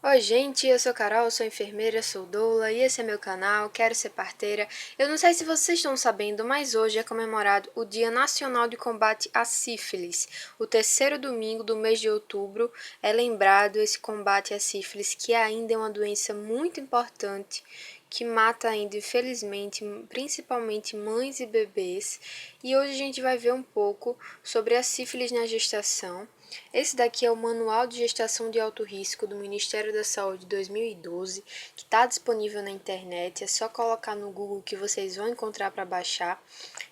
Oi, gente, eu sou Carol, sou enfermeira, sou doula e esse é meu canal, quero ser parteira. Eu não sei se vocês estão sabendo, mas hoje é comemorado o Dia Nacional de Combate à Sífilis. O terceiro domingo do mês de outubro é lembrado esse combate à sífilis, que ainda é uma doença muito importante, que mata ainda, infelizmente, principalmente mães e bebês. E hoje a gente vai ver um pouco sobre a sífilis na gestação. Esse daqui é o Manual de Gestação de Alto Risco do Ministério da Saúde 2012, que está disponível na internet. É só colocar no Google que vocês vão encontrar para baixar.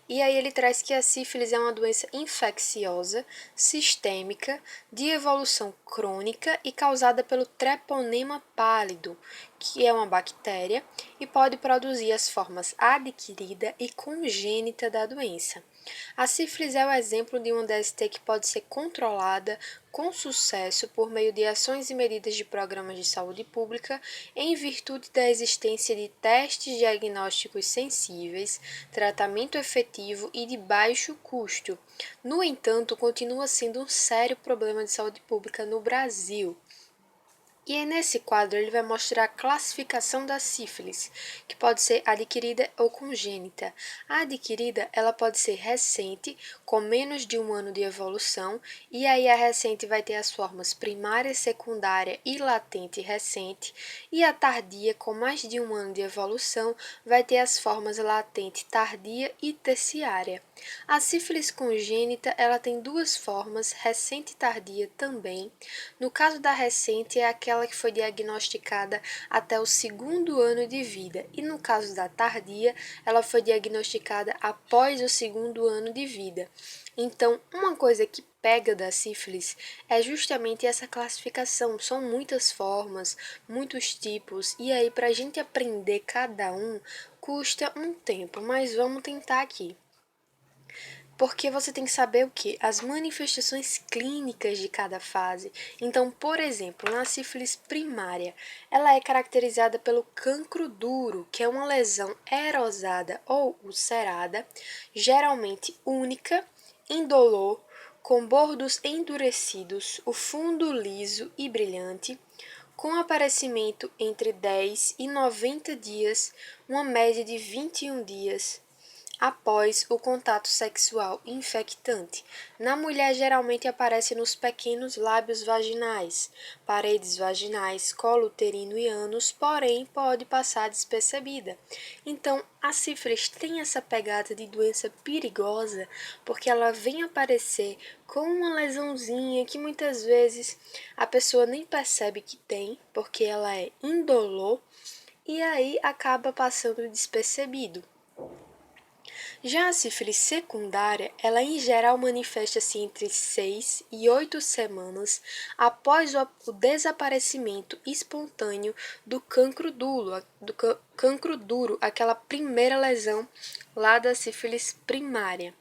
E aí ele traz que a sífilis é uma doença infecciosa, sistêmica, de evolução crônica e causada pelo treponema pálido, que é uma bactéria e pode produzir as formas adquirida e congênita da doença. A sífilis é o exemplo de uma DST que pode ser controlada com sucesso por meio de ações e medidas de programas de saúde pública, em virtude da existência de testes diagnósticos sensíveis, tratamento efetivo e de baixo custo. No entanto, continua sendo um sério problema de saúde pública no Brasil. E aí nesse quadro ele vai mostrar a classificação da sífilis, que pode ser adquirida ou congênita. A adquirida, ela pode ser recente, com menos de um ano de evolução, e aí a recente vai ter as formas primária, secundária e latente recente, e a tardia, com mais de um ano de evolução, vai ter as formas latente tardia e terciária. A sífilis congênita, ela tem duas formas, recente e tardia também. No caso da recente, é aquela que foi diagnosticada até o segundo ano de vida, e no caso da tardia, ela foi diagnosticada após o segundo ano de vida. Então, uma coisa que pega da sífilis é justamente essa classificação. São muitas formas, muitos tipos, e aí para a gente aprender cada um custa um tempo, mas vamos tentar aqui. Porque você tem que saber o que? As manifestações clínicas de cada fase. Então, por exemplo, na sífilis primária, ela é caracterizada pelo cancro duro, que é uma lesão erosada ou ulcerada, geralmente única, indolor, com bordos endurecidos, o fundo liso e brilhante, com aparecimento entre 10 e 90 dias, uma média de 21 dias após o contato sexual infectante. Na mulher, geralmente aparece nos pequenos lábios vaginais, paredes vaginais, colo uterino e ânus, porém pode passar despercebida. Então, a sífilis tem essa pegada de doença perigosa, porque ela vem aparecer com uma lesãozinha que muitas vezes a pessoa nem percebe que tem, porque ela é indolor, e aí acaba passando despercebido. Já a sífilis secundária, ela em geral manifesta-se entre 6 e 8 semanas após o desaparecimento espontâneo cancro duro, aquela primeira lesão lá da sífilis primária.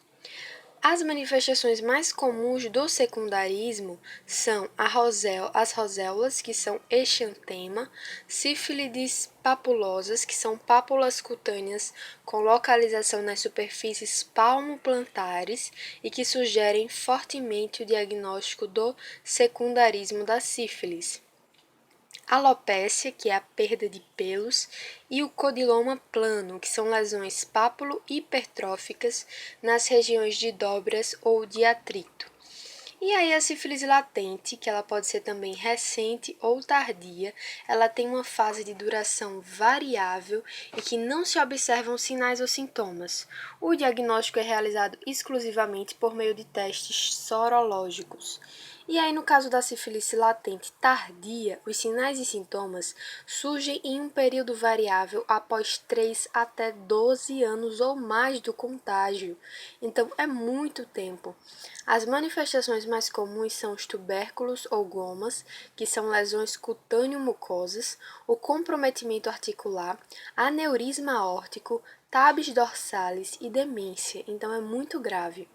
As manifestações mais comuns do secundarismo são as roséolas, que são exantema, sífilides papulosas, que são pápulas cutâneas com localização nas superfícies palmoplantares e que sugerem fortemente o diagnóstico do secundarismo da sífilis. Alopécia, que é a perda de pelos, e o codiloma plano, que são lesões pápulo-hipertróficas nas regiões de dobras ou de atrito. E aí a sífilis latente, que ela pode ser também recente ou tardia, ela tem uma fase de duração variável e que não se observam sinais ou sintomas. O diagnóstico é realizado exclusivamente por meio de testes sorológicos. E aí, no caso da sífilis latente tardia, os sinais e sintomas surgem em um período variável após 3 até 12 anos ou mais do contágio. Então, é muito tempo. As manifestações mais comuns são os tubérculos ou gomas, que são lesões cutâneo-mucosas, o comprometimento articular, aneurisma aórtico, tabes dorsalis e demência. Então, é muito grave.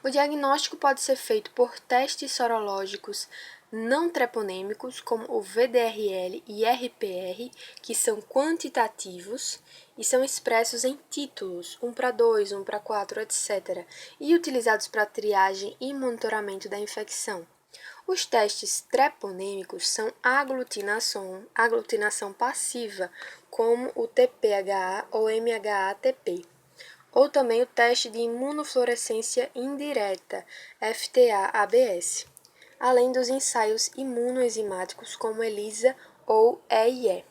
O diagnóstico pode ser feito por testes sorológicos não treponêmicos, como o VDRL e RPR, que são quantitativos e são expressos em títulos, 1 para 2, 1 para 4, etc., e utilizados para triagem e monitoramento da infecção. Os testes treponêmicos são aglutinação passiva, como o TPHA ou MHA-TP, ou também o teste de imunofluorescência indireta, FTA-ABS, além dos ensaios imunoenzimáticos como ELISA ou EIE.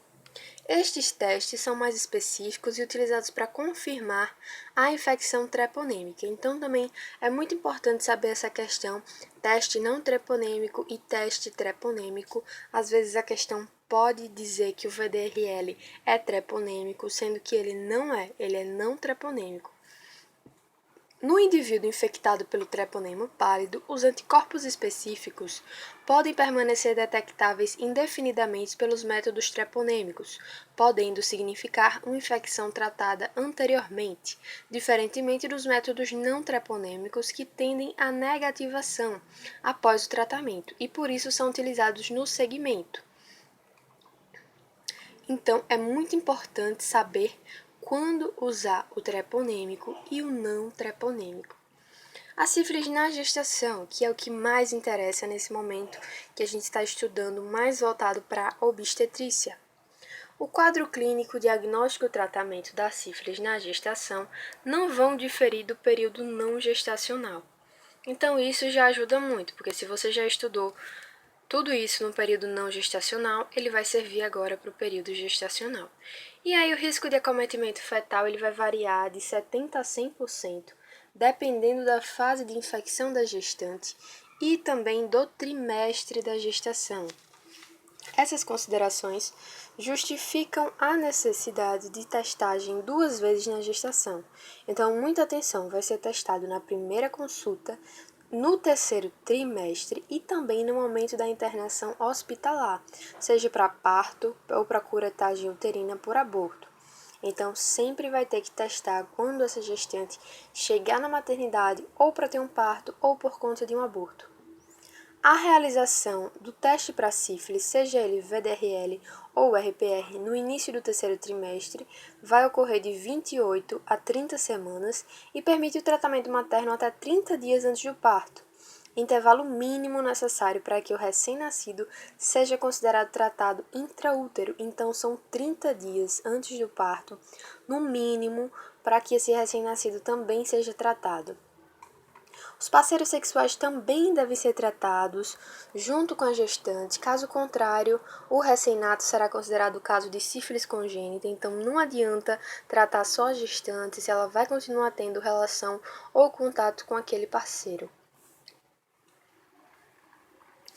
Estes testes são mais específicos e utilizados para confirmar a infecção treponêmica. Então, também é muito importante saber essa questão, teste não treponêmico e teste treponêmico. Às vezes a questão pode dizer que o VDRL é treponêmico, sendo que ele é não treponêmico. No indivíduo infectado pelo treponema pálido, os anticorpos específicos podem permanecer detectáveis indefinidamente pelos métodos treponêmicos, podendo significar uma infecção tratada anteriormente, diferentemente dos métodos não treponêmicos que tendem à negativação após o tratamento e por isso são utilizados no segmento. Então, é muito importante saber quando usar o treponêmico e o não treponêmico. A sífilis na gestação, que é o que mais interessa nesse momento que a gente está estudando, mais voltado para a obstetrícia. O quadro clínico, diagnóstico e tratamento da sífilis na gestação não vão diferir do período não gestacional. Então, isso já ajuda muito, porque se você já estudou tudo isso no período não gestacional, ele vai servir agora para o período gestacional. E aí o risco de acometimento fetal ele vai variar de 70% a 100%, dependendo da fase de infecção da gestante e também do trimestre da gestação. Essas considerações justificam a necessidade de testagem 2 vezes na gestação. Então, muita atenção, vai ser testado na primeira consulta, no terceiro trimestre e também no momento da internação hospitalar, seja para parto ou para curetagem uterina por aborto. Então, sempre vai ter que testar quando essa gestante chegar na maternidade ou para ter um parto ou por conta de um aborto. A realização do teste para sífilis, seja ele VDRL ou RPR, no início do terceiro trimestre, vai ocorrer de 28 a 30 semanas e permite o tratamento materno até 30 dias antes do parto, intervalo mínimo necessário para que o recém-nascido seja considerado tratado intraútero, então são 30 dias antes do parto, no mínimo, para que esse recém-nascido também seja tratado. Os parceiros sexuais também devem ser tratados junto com a gestante, caso contrário, o recém-nato será considerado caso de sífilis congênita, então não adianta tratar só a gestante se ela vai continuar tendo relação ou contato com aquele parceiro.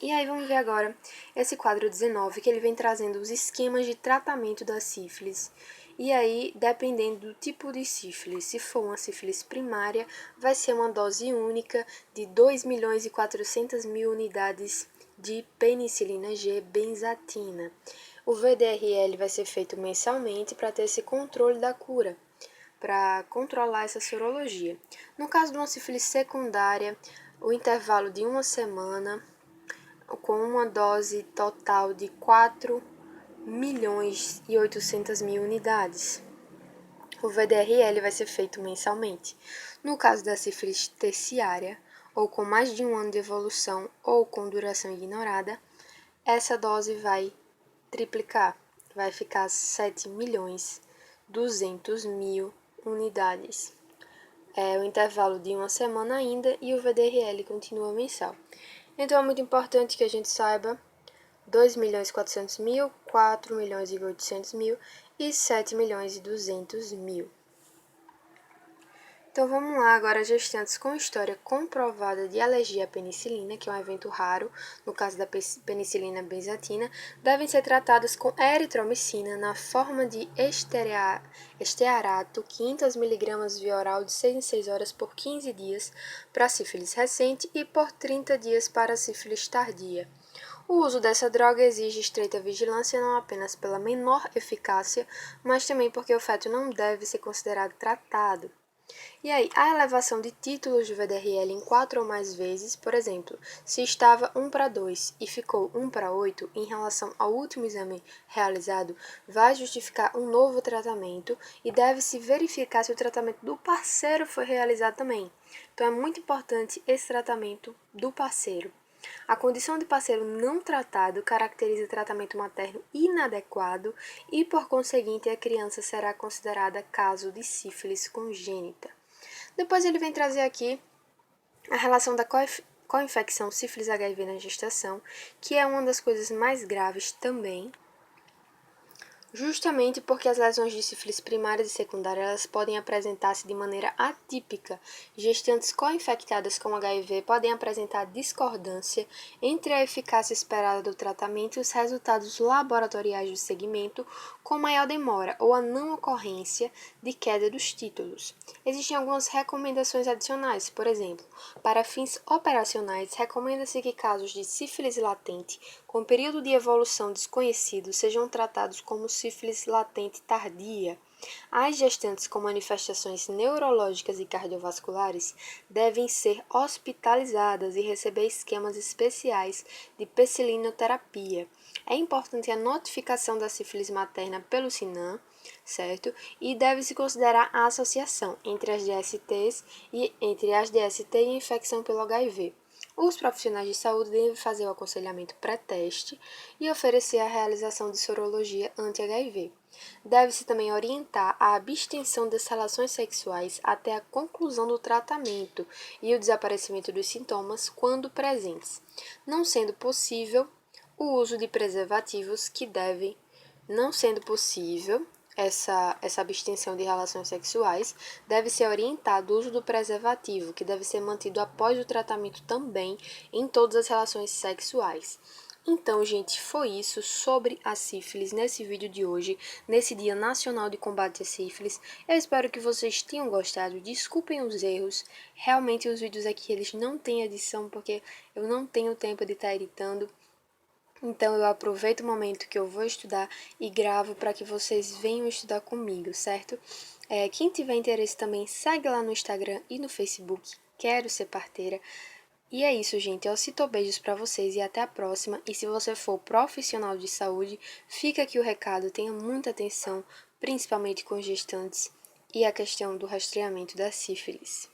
E aí vamos ver agora esse quadro 19, que ele vem trazendo os esquemas de tratamento da sífilis. E aí, dependendo do tipo de sífilis, se for uma sífilis primária, vai ser uma dose única de 2.400.000 unidades de penicilina G benzatina. O VDRL vai ser feito mensalmente para ter esse controle da cura, para controlar essa sorologia. No caso de uma sífilis secundária, o intervalo de 1 semana, com uma dose total de 4.800.000 unidades. O VDRL vai ser feito mensalmente. No caso da sífilis terciária, ou com mais de 1 ano de evolução ou com duração ignorada, essa dose vai triplicar, vai ficar 7.200.000 unidades. É o intervalo de 1 semana ainda e o VDRL continua mensal. Então, é muito importante que a gente saiba 2.400.000, 4.800.000 e 7.200.000. Então, vamos lá agora, gestantes com história comprovada de alergia à penicilina, que é um evento raro, no caso da penicilina benzatina, devem ser tratadas com eritromicina na forma de estearato, 500 mg via oral de 6 em 6 horas por 15 dias para sífilis recente e por 30 dias para sífilis tardia. O uso dessa droga exige estreita vigilância não apenas pela menor eficácia, mas também porque o feto não deve ser considerado tratado. E aí, a elevação de títulos de VDRL em 4 ou mais vezes, por exemplo, se estava 1:2 e ficou 1:8 em relação ao último exame realizado, vai justificar um novo tratamento e deve-se verificar se o tratamento do parceiro foi realizado também. Então, é muito importante esse tratamento do parceiro. A condição de parceiro não tratado caracteriza tratamento materno inadequado e, por conseguinte, a criança será considerada caso de sífilis congênita. Depois ele vem trazer aqui a relação da co-infecção sífilis HIV na gestação, que é uma das coisas mais graves também, justamente porque as lesões de sífilis primárias e secundárias elas podem apresentar-se de maneira atípica. Gestantes co-infectadas com HIV podem apresentar discordância entre a eficácia esperada do tratamento e os resultados laboratoriais do segmento, com maior demora ou a não ocorrência de queda dos títulos. Existem algumas recomendações adicionais, por exemplo, para fins operacionais, recomenda-se que casos de sífilis latente com período de evolução desconhecido sejam tratados como sífilis latente tardia. As gestantes com manifestações neurológicas e cardiovasculares devem ser hospitalizadas e receber esquemas especiais de pessilinoterapia. É importante a notificação da sífilis materna pelo SINAM, certo? E deve-se considerar a associação entre as DSTs e a infecção pelo HIV. Os profissionais de saúde devem fazer o aconselhamento pré-teste e oferecer a realização de sorologia anti-HIV. Deve-se também orientar a abstenção das relações sexuais até a conclusão do tratamento e o desaparecimento dos sintomas quando presentes, não sendo possível o uso de preservativos não sendo possível essa abstenção de relações sexuais, deve ser orientado o uso do preservativo, que deve ser mantido após o tratamento também em todas as relações sexuais. Então, gente, foi isso sobre a sífilis nesse vídeo de hoje, nesse Dia Nacional de Combate à Sífilis. Eu espero que vocês tenham gostado, desculpem os erros, realmente os vídeos aqui eles não têm edição porque eu não tenho tempo de estar editando. Então, eu aproveito o momento que eu vou estudar e gravo para que vocês venham estudar comigo, certo? Quem tiver interesse também, segue lá no Instagram e no Facebook, Quero Ser Parteira. E é isso, gente. Eu cito beijos para vocês e até a próxima. E se você for profissional de saúde, fica aqui o recado, tenha muita atenção, principalmente com gestantes e a questão do rastreamento da sífilis.